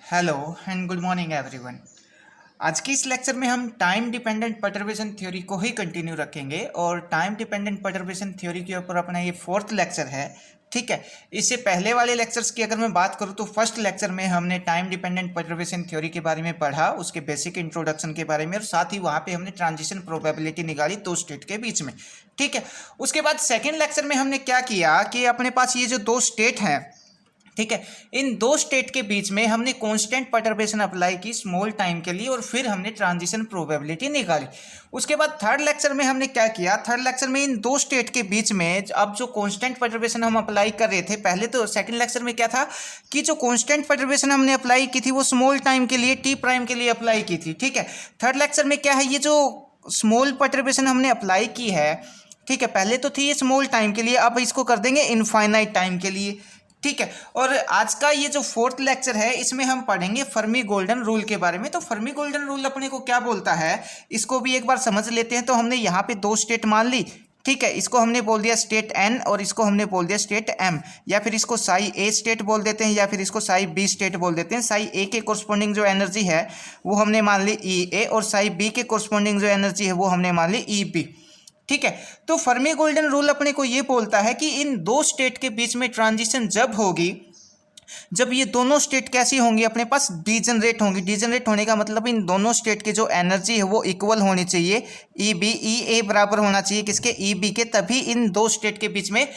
Hello and good morning everyone. आज की इस लेक्चर में हम टाइम डिपेंडेंट परटर्बेशन थ्योरी को ही कंटिन्यू रखेंगे और टाइम डिपेंडेंट परटर्बेशन थ्योरी के ऊपर अपना ये फोर्थ लेक्चर है। ठीक है, इससे पहले वाले लेक्चर्स की अगर मैं बात करूँ तो फर्स्ट लेक्चर में हमने टाइम डिपेंडेंट परटर्बेशन थ्योरी के बारे में पढ़ा, उसके बेसिक इंट्रोडक्शन के बारे में, और साथ ही वहाँ पे हमने ट्रांजिशन प्रोबेबिलिटी निकाली दो स्टेट के बीच में। ठीक है, उसके बाद सेकेंड लेक्चर में हमने क्या किया कि अपने पास ये जो दो स्टेट हैं, ठीक है, इन दो स्टेट के बीच में हमने कांस्टेंट परटर्बेशन अप्लाई की स्मॉल टाइम के लिए और फिर हमने ट्रांजिशन प्रोबेबिलिटी निकाली। उसके बाद थर्ड लेक्चर में हमने क्या किया, थर्ड लेक्चर में इन दो स्टेट के बीच में अब जो कांस्टेंट परटर्बेशन हम अप्लाई कर रहे थे, पहले तो सेकंड लेक्चर में क्या था कि जो कांस्टेंट परटर्बेशन हमने अप्लाई की थी वो स्मॉल टाइम के लिए टी प्राइम के लिए अप्लाई की थी। ठीक है, थर्ड लेक्चर में क्या है, ये जो स्मॉल परटर्बेशन हमने अप्लाई की है, ठीक है, पहले तो थी ये स्मॉल टाइम के लिए, अब इसको कर देंगे इनफाइनाइट टाइम के लिए। ठीक है, और आज का ये जो फोर्थ लेक्चर है इसमें हम पढ़ेंगे फर्मी गोल्डन रूल के बारे में। तो फर्मी गोल्डन रूल अपने को क्या बोलता है, इसको भी एक बार समझ लेते हैं। तो हमने यहाँ पे दो स्टेट मान ली, ठीक है, इसको हमने बोल दिया स्टेट एन और इसको हमने बोल दिया स्टेट एम, या फिर इसको साई ए स्टेट बोल देते हैं या फिर इसको साई बी स्टेट बोल देते हैं। साई ए के कोरस्पोंडिंग जो एनर्जी है वो हमने मान ली ई ए और साई बी के कोरस्पोंडिंग जो एनर्जी है वो हमने मान ली ई बी। ठीक है, तो फर्मी गोल्डन रूल अपने को ये बोलता है कि इन दो स्टेट के बीच में ट्रांजिशन जब होगी, जब ये दोनों स्टेट कैसी होंगी, अपने पास डीजनरेट होंगी। डीजनरेट होने का मतलब इन दोनों स्टेट की जो एनर्जी है वो इक्वल होनी चाहिए, ई बी ई ए बराबर होना चाहिए किसके, ई बी के, तभी इन दो स्टेट के बीच में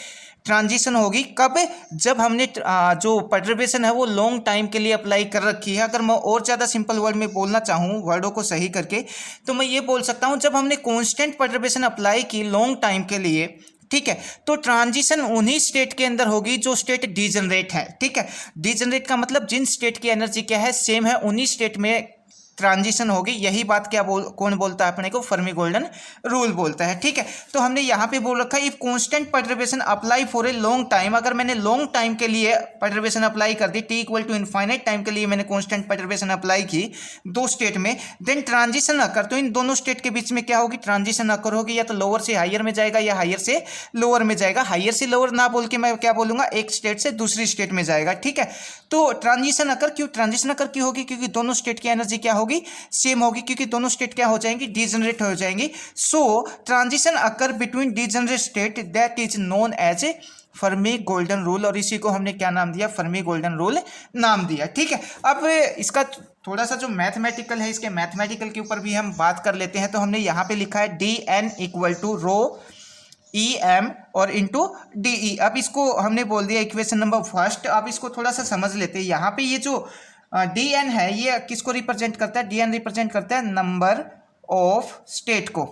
ट्रांजिशन होगी। कब, जब हमने जो परटर्बेशन है वो लॉन्ग टाइम के लिए अप्लाई कर रखी है। अगर मैं और ज़्यादा सिंपल वर्ड में बोलना चाहूँ, वर्डों को सही करके, तो मैं ये बोल सकता हूँ जब हमने कांस्टेंट परटर्बेशन अप्लाई की लॉन्ग टाइम के लिए, ठीक है, तो ट्रांजिशन उन्हीं स्टेट के अंदर होगी जो स्टेट डीजनरेट है। ठीक है, डीजनरेट का मतलब जिन स्टेट की एनर्जी क्या है सेम है, उन्हीं स्टेट में ट्रांजिशन होगी। यही बात क्या कौन बोलता है अपने को, फर्मी गोल्डन रूल बोलता है। ठीक है, तो हमने यहाँ पे बोल रखा है if constant perturbation apply for a long time, अगर मैंने लॉन्ग टाइम के लिए परटर्बेशन अप्लाई कर दी, T equal to infinite time के लिए मैंने कांस्टेंट परटर्बेशन अप्लाई की दो स्टेट में, देन ट्रांजिशन अकर, तो इन दोनों स्टेट के बीच में क्या होगी, ट्रांजिशन अकर होगी, या तो लोअर से हायर में जाएगा या हायर से लोअर में जाएगा। हायर से लोअर ना बोल के मैं क्या बोलूंगा, एक स्टेट से दूसरी स्टेट में जाएगा। ठीक है, तो ट्रांजिशन अकर क्यों, ट्रांजिशन अकर क्यों होगी, क्योंकि दोनों स्टेट की एनर्जी क्या होगी, सेम होगी, क्योंकि दोनों स्टेट क्या हो जाएंगी, डीजनरेट हो जाएंगी। So transition occur between degenerate state, that is known as a Fermi golden rule, और इसी को हमने क्या नाम दिया, फर्मी गोल्डन रूल नाम दिया। ठीक है, अब इसका थोड़ा सा जो मैथमेटिकल है, इसके मैथमेटिकल के ऊपर भी हम बात कर लेते हैं। तो हमने यहाँ पे लिखा है D N equal to rho E M और इंटू डी ई। अब इसको हमने बोल दिया इक्वेशन नंबर फर्स्ट। अब इसको थोड़ा सा समझ लेते हैं। यहाँ पे ये जो डी एन है ये किसको रिप्रेजेंट करता है, डी एन रिप्रेजेंट करता है नंबर ऑफ स्टेट को।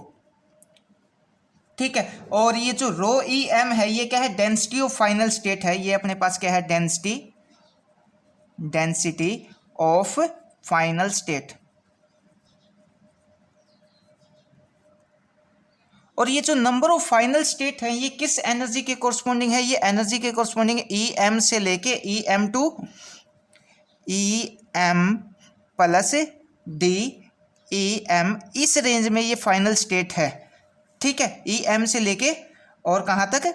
ठीक है, और ये जो रो ई एम है ये क्या है, डेंसिटी ऑफ फाइनल स्टेट है। ये अपने पास क्या है, डेंसिटी ऑफ फाइनल स्टेट। और ये जो नंबर ऑफ फाइनल स्टेट है ये किस एनर्जी के कोरस्पोंडिंग है, ये एनर्जी के कोरस्पोंडिंग है ई एम से लेके E M to E M plus D E M, इस रेंज में ये फाइनल स्टेट है। ठीक है, ई एम से लेके और कहाँ तक,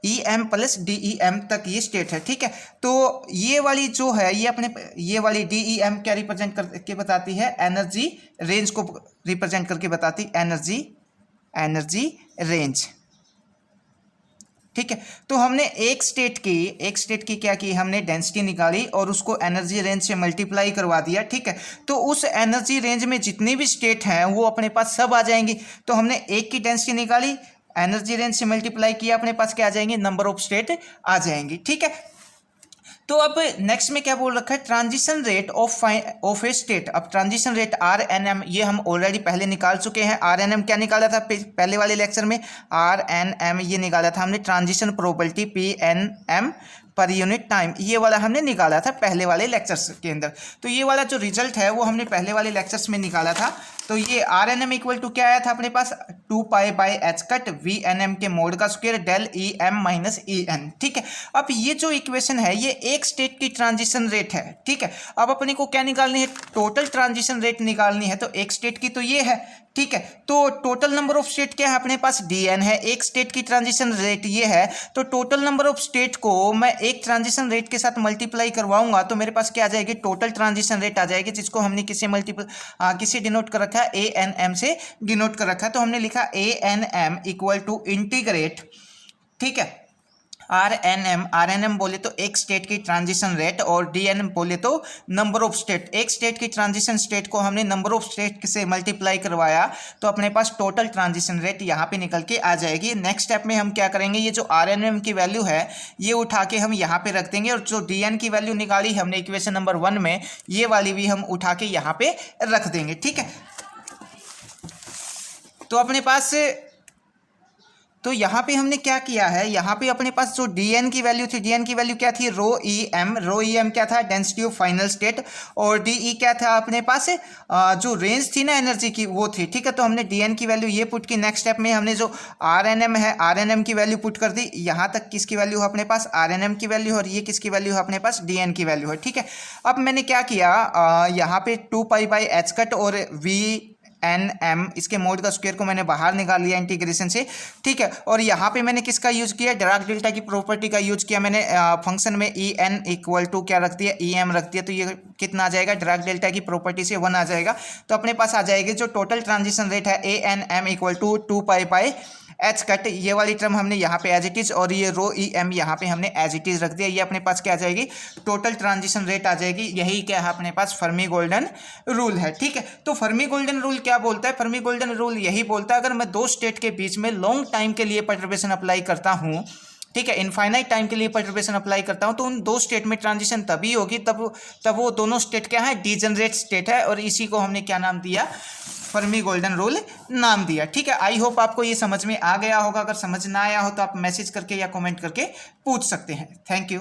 E M plus D E M तक ये स्टेट है। ठीक है, तो ये वाली जो है ये अपने, ये वाली डी ई एम क्या रिप्रेजेंट करके बताती है, एनर्जी रेंज को रिप्रेजेंट करके बताती, एनर्जी रेंज। ठीक है, तो हमने एक स्टेट की क्या की, हमने डेंसिटी निकाली और उसको एनर्जी रेंज से मल्टीप्लाई करवा दिया। ठीक है, तो उस एनर्जी रेंज में जितनी भी स्टेट हैं वो अपने पास सब आ जाएंगी। तो हमने एक की डेंसिटी निकाली, एनर्जी रेंज से मल्टीप्लाई किया, अपने पास क्या आ जाएंगे, नंबर ऑफ स्टेट आ जाएंगी। ठीक है, तो अब नेक्स्ट में क्या बोल रखा है, transition rate of a state. अब transition rate R N M ये हम ऑलरेडी पहले निकाल चुके हैं। आर एन एम क्या निकाला था पहले वाले लेक्चर में, आर एन एम ये निकाला था हमने, transition probability P N M per unit time, ये वाला हमने निकाला था पहले वाले लेक्चर्स के अंदर। तो ये वाला जो रिजल्ट है वो हमने पहले वाले लेक्चर्स में निकाला था। तो ये R N M equal to क्या आया था अपने पास 2 पाई/h कट वी एन एम के मोड का square del E M minus E N. ठीक है, अब ये जो इक्वेशन है ये एक स्टेट की ट्रांजिशन रेट है। ठीक है, अब अपने को क्या निकालनी है, टोटल ट्रांजिशन रेट निकालनी है। तो एक स्टेट की तो ये है। ठीक है, तो टोटल नंबर ऑफ स्टेट क्या है अपने पास, dn है। एक स्टेट की ट्रांजिशन रेट ये है, तो टोटल नंबर ऑफ स्टेट को मैं एक ट्रांजिशन रेट के साथ मल्टीप्लाई करवाऊंगा तो मेरे पास क्या आ जाएगी, टोटल ट्रांजिशन रेट आ जाएगी, जिसको हमने किसी डिनोट कर रखा है, ए एन एम से डिनोट कर रखा है। तो हमने लिखा A N M equal to integrate, ठीक है, आर एन एम बोले तो एक स्टेट की ट्रांजिशन रेट और डी एन बोले तो नंबर ऑफ स्टेट। एक स्टेट की ट्रांजिशन स्टेट को हमने नंबर ऑफ स्टेट से मल्टीप्लाई करवाया तो अपने पास टोटल ट्रांजिशन रेट यहाँ पे निकल के आ जाएगी। नेक्स्ट स्टेप में हम क्या करेंगे, ये जो आर एन एम की वैल्यू है ये उठा के हम यहाँ पे रख देंगे और जो डी एन की वैल्यू निकाली हमने इक्वेशन नंबर 1 में, ये वाली भी हम उठा के यहाँ पे रख देंगे। ठीक है, तो अपने पास तो यहाँ पे हमने क्या किया है, यहाँ पे अपने पास जो dn की वैल्यू थी, dn की वैल्यू क्या थी, रो ई एम क्या था, डेंसिटी ऑफ फाइनल स्टेट, और de क्या था अपने पास जो रेंज थी ना एनर्जी की वो थी। ठीक है, तो हमने dn की वैल्यू ये पुट की। नेक्स्ट स्टेप में हमने जो rnm है, rnm की वैल्यू पुट कर दी। यहाँ तक किसकी वैल्यू है अपने पास, rnm की वैल्यू, और ये किसकी वैल्यू है अपने पास, dn की वैल्यू है। ठीक है, अब मैंने क्या किया, यहाँ पे 2 पाई/h कट और वी एन एम इसके मोड का स्क्वायर को मैंने बाहर निकाल लिया इंटीग्रेशन से। ठीक है, और यहाँ पे मैंने किसका यूज किया, डिराक डेल्टा की प्रॉपर्टी का यूज किया मैंने। फंक्शन में ई एन इक्वल टू क्या रख दिया, ई एम रख दिया। तो ये कितना आ जाएगा, डिराक डेल्टा की प्रॉपर्टी से 1 आ जाएगा। तो अपने पास आ जाएगी जो टोटल ट्रांजिशन रेट है A N M equal to 2 पाई/h कट, ये वाली टर्म हमने यहाँ पे एज इट इज, और ये रो ई एम यहाँ पे हमने एज इट इज रख दिया। ये अपने पास क्या आ जाएगी, टोटल ट्रांजिशन रेट आ जाएगी। यही क्या है अपने पास, फर्मी गोल्डन रूल है। ठीक है, तो फर्मी गोल्डन रूल क्या बोलता है, फर्मी गोल्डन रूल यही बोलता है अगर मैं दो स्टेट के बीच में लॉन्ग टाइम के लिए परटर्बेशन अप्लाई करता हूँ, ठीक है, इनफाइनाइट टाइम के लिए परटर्बेशन अप्लाई करता हूँ, तो उन दो स्टेट में ट्रांजिशन तभी होगी तब वो दोनों स्टेट क्या है, डीजनरेट स्टेट है, और इसी को हमने क्या नाम दिया, फर्मी गोल्डन रूल नाम दिया। ठीक है, आई होप आपको ये समझ में आ गया होगा। अगर समझ ना आया हो तो आप मैसेज करके या कमेंट करके पूछ सकते हैं। Thank you.